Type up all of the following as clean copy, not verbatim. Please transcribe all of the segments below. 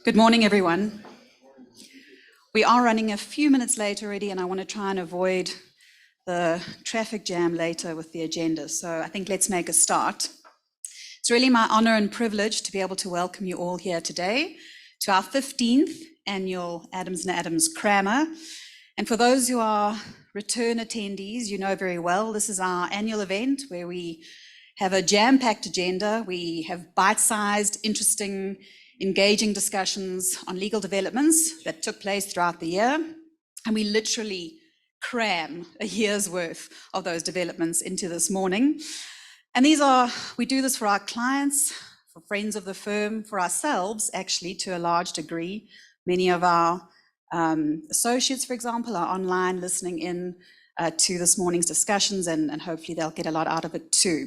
Good morning, everyone. We are running a few minutes late already, and I want to try and avoid the traffic jam later with the agenda. So I think let's make a start. It's really my honor and privilege to be able to welcome you all here today to our 15th annual Adams and Adams Crammer. And for those who are return attendees, you know very well, this is our annual event where we have a jam-packed agenda. We have bite-sized, interesting, engaging discussions on legal developments that took place throughout the year. And we literally cram a year's worth of those developments into this morning. And we do this for our clients, for friends of the firm, for ourselves, actually, to a large degree. Many of our associates, for example, are online listening in to this morning's discussions, and hopefully they'll get a lot out of it too.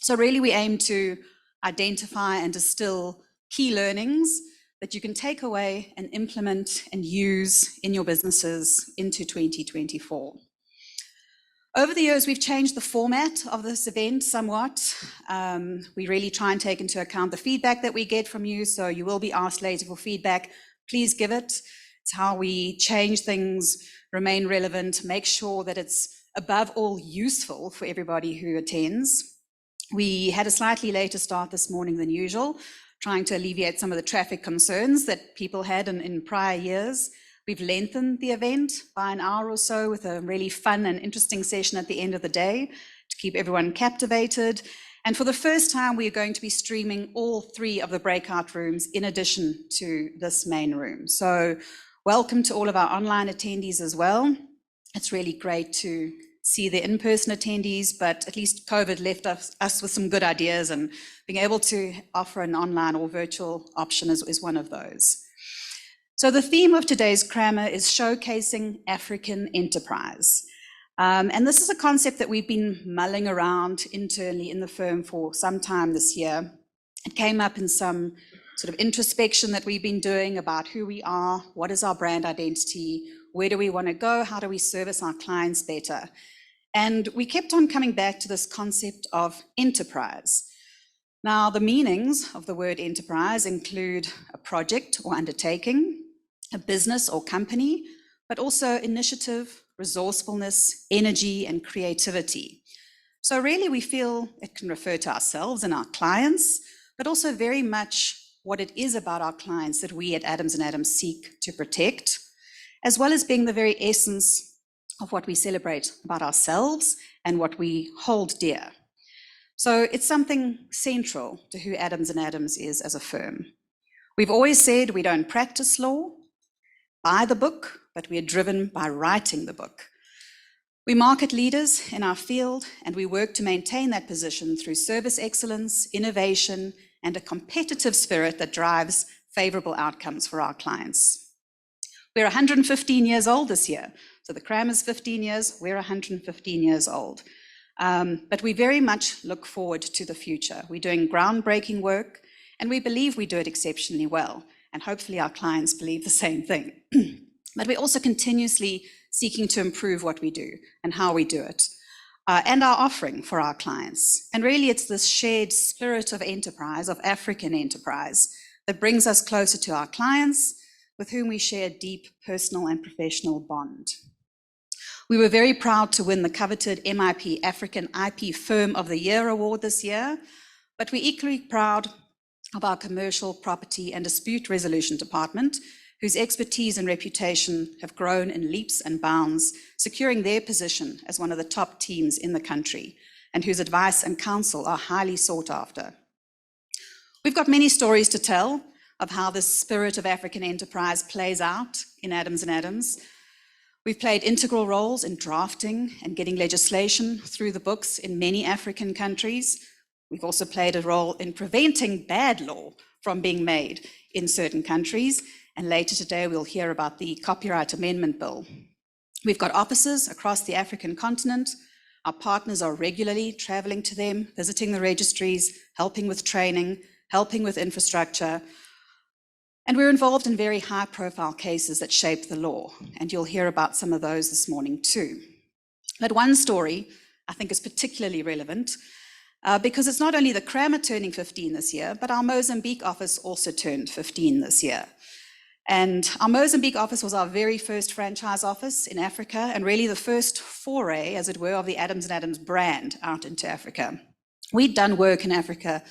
So really we aim to identify and distill key learnings that you can take away and implement and use in your businesses into 2024. Over the years, we've changed the format of this event somewhat. We really try and take into account the feedback that we get from you, so you will be asked later for feedback. Please give it. It's how we change things, remain relevant, make sure that it's above all useful for everybody who attends. We had a slightly later start this morning than usual, trying to alleviate some of the traffic concerns that people had in prior years. We've lengthened the event by an hour or so with a really fun and interesting session at the end of the day to keep everyone captivated. And for the first time, we are going to be streaming all 3 of the breakout rooms in addition to this main room. So welcome to all of our online attendees as well. It's really great to see the in-person attendees, but at least COVID left us with some good ideas, and being able to offer an online or virtual option is one of those. So the theme of today's Crammer is showcasing African enterprise. And this is a concept that we've been mulling around internally in the firm for some time this year. It came up in some sort of introspection that we've been doing about who we are, what is our brand identity, where do we want to go, how do we service our clients better? And we kept on coming back to this concept of enterprise. Now, the meanings of the word enterprise include a project or undertaking, a business or company, but also initiative, resourcefulness, energy, and creativity. So really, we feel it can refer to ourselves and our clients, but also very much what it is about our clients that we at Adams and Adams seek to protect, as well as being the very essence of what we celebrate about ourselves and what we hold dear. So it's something central to who Adams and Adams is as a firm. We've always said we don't practice law by the book, but we are driven by writing the book. We market leaders in our field, and we work to maintain that position through service excellence, innovation, and a competitive spirit that drives favorable outcomes for our clients. We're 115 years old this year. So the Crammer's 15 years, we're 115 years old. But we very much look forward to the future. We're doing groundbreaking work, and we believe we do it exceptionally well. And hopefully our clients believe the same thing. But we're also continuously seeking to improve what we do and how we do it, and our offering for our clients. And really it's this shared spirit of enterprise, of African enterprise, that brings us closer to our clients, with whom we share a deep personal and professional bond. We were very proud to win the coveted MIP African IP Firm of the Year award this year, but we're equally proud of our commercial property and dispute resolution department, whose expertise and reputation have grown in leaps and bounds, securing their position as one of the top teams in the country, and whose advice and counsel are highly sought after. We've got many stories to tell of how this spirit of African enterprise plays out in Adams and Adams. We've played integral roles in drafting and getting legislation through the books in many African countries. We've also played a role in preventing bad law from being made in certain countries. And later today, we'll hear about the Copyright Amendment Bill. We've got offices across the African continent. Our partners are regularly traveling to them, visiting the registries, helping with training, helping with infrastructure. And we're involved in very high-profile cases that shape the law, and you'll hear about some of those this morning too. But one story I think is particularly relevant because it's not only the Qamata turning 15 this year, but our Mozambique office also turned 15 this year. And our Mozambique office was our very first franchise office in Africa, and really the first foray, as it were, of the Adams & Adams brand out into Africa. We'd done work in Africa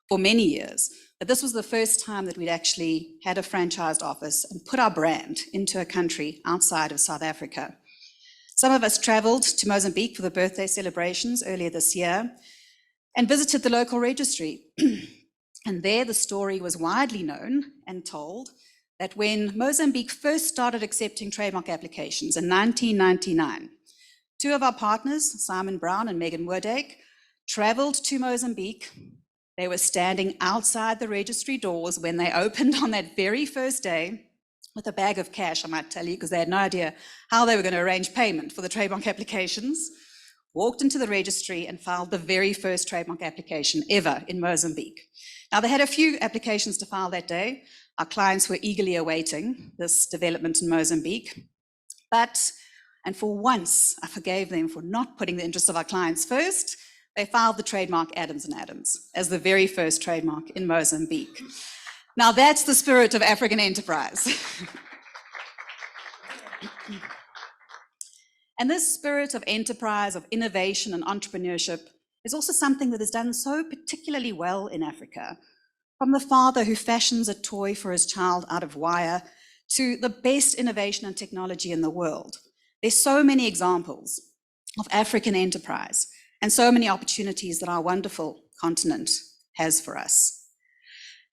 for many years, but this was the first time that we'd actually had a franchised office and put our brand into a country outside of South Africa. Some of us traveled to Mozambique for the birthday celebrations earlier this year and visited the local registry. And there the story was widely known and told that when Mozambique first started accepting trademark applications in 1999, two of our partners, Simon Brown and Megan Woodake, traveled to Mozambique. They were standing outside the registry doors when they opened on that very first day with a bag of cash, I might tell you, because they had no idea how they were going to arrange payment for the trademark applications, walked into the registry and filed the very first trademark application ever in Mozambique. Now, they had a few applications to file that day. Our clients were eagerly awaiting this development in Mozambique. And for once, I forgave them for not putting the interests of our clients first. They filed the trademark Adams & Adams as the very first trademark in Mozambique. Now that's the spirit of African enterprise. And this spirit of enterprise, of innovation and entrepreneurship is also something that is done so particularly well in Africa. From the father who fashions a toy for his child out of wire to the best innovation and technology in the world. There's so many examples of African enterprise and so many opportunities that our wonderful continent has for us.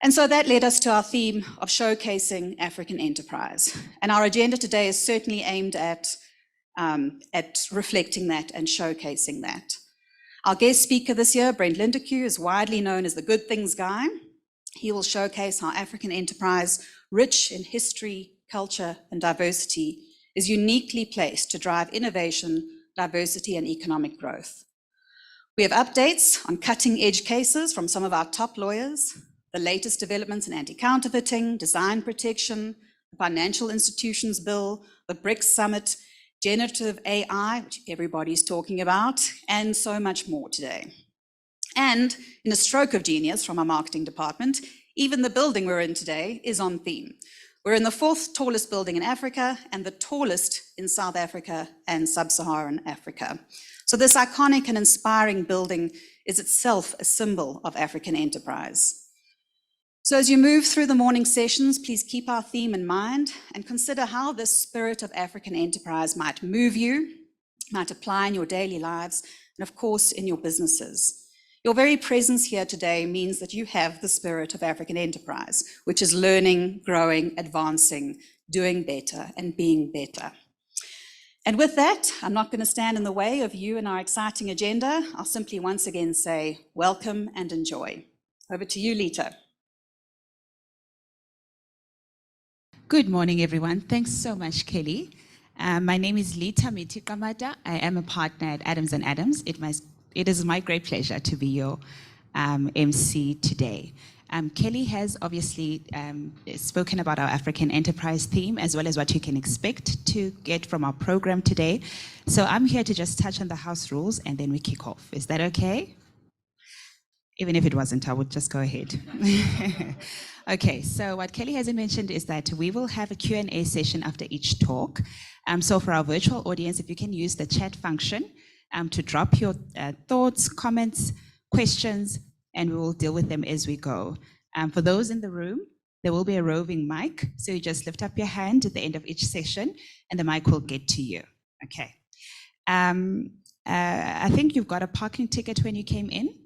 And so that led us to our theme of showcasing African enterprise. And our agenda today is certainly aimed at reflecting that and showcasing that. Our guest speaker this year, Brent Lindeque, is widely known as the Good Things Guy. He will showcase how African enterprise, rich in history, culture, and diversity, is uniquely placed to drive innovation, diversity, and economic growth. We have updates on cutting-edge cases from some of our top lawyers, the latest developments in anti-counterfeiting, design protection, the Financial Institutions Bill, the BRICS Summit, generative AI, which everybody's talking about, and so much more today. And in a stroke of genius from our marketing department, even the building we're in today is on theme. We're in the 4th tallest building in Africa and the tallest in South Africa and Sub-Saharan Africa. So this iconic and inspiring building is itself a symbol of African enterprise. So as you move through the morning sessions, please keep our theme in mind and consider how this spirit of African enterprise might move you, might apply in your daily lives, and of course in your businesses. Your very presence here today means that you have the spirit of African enterprise, which is learning, growing, advancing, doing better, and being better. And with that, I'm not going to stand in the way of you and our exciting agenda. I'll simply once again say welcome and enjoy. Over to you, Lita. Good morning, everyone. Thanks so much, Kelly. My name is Lita Miti Qamata. I am a partner at Adams & Adams. It is my great pleasure to be your MC today. Kelly has obviously spoken about our African enterprise theme as well as what you can expect to get from our program today. So I'm here to just touch on the house rules and then we kick off. Is that okay? Even if it wasn't, I would just go ahead. Okay, so what Kelly hasn't mentioned is that we will have a Q&A session after each talk. So for our virtual audience, if you can use the chat function to drop your thoughts, comments, questions, and we will deal with them as we go. For those in the room, there will be a roving mic. So you just lift up your hand at the end of each session and the mic will get to you. Okay. I think you've got a parking ticket when you came in.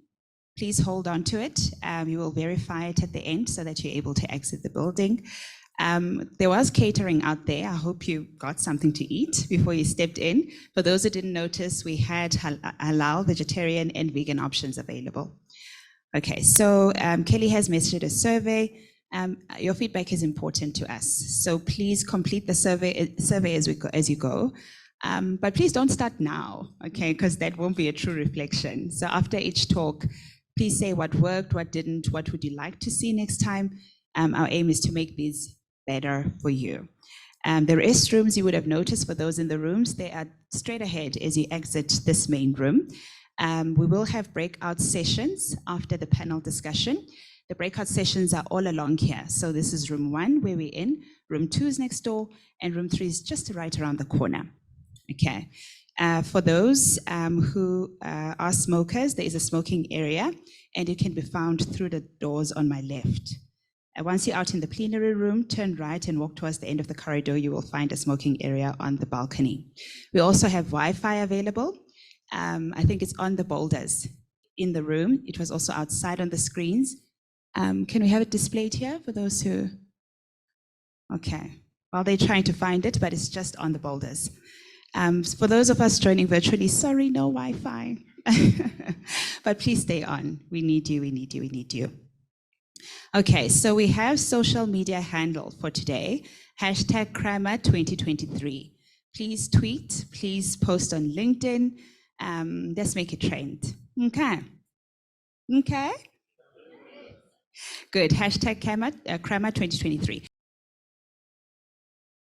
Please hold on to it. You will verify it at the end so that you're able to exit the building. There was catering out there. I hope you got something to eat before you stepped in. For those who didn't notice, we had halal, vegetarian, and vegan options available. Okay, so Kelly has messaged a survey. Your feedback is important to us. So please complete the survey as you go. But please don't start now, okay, because that won't be a true reflection. So after each talk, please say what worked, what didn't, what would you like to see next time. Our aim is to make these better for you. The restrooms you would have noticed for those in the rooms, they are straight ahead as you exit this main room. We will have breakout sessions after the panel discussion. The breakout sessions are all along here. So this is room 1 where we're in, room 2 is next door, and room 3 is just right around the corner. Okay. For those who are smokers, there is a smoking area, and it can be found through the doors on my left. Once you're out in the plenary room, turn right and walk towards the end of the corridor. You will find a smoking area on the balcony. We also have Wi-Fi available. I think it's on the boulders in the room. It was also outside on the screens. Can we have it displayed here for those who... Okay. Well, they're trying to find it, but it's just on the boulders. For those of us joining virtually, sorry, no Wi-Fi. But please stay on. We need you, we need you, we need you. Okay, so we have social media handle for today, #Qamata2023. Please tweet, please post on LinkedIn. Let's make it trend. Okay. Okay? Good, #Qamata2023.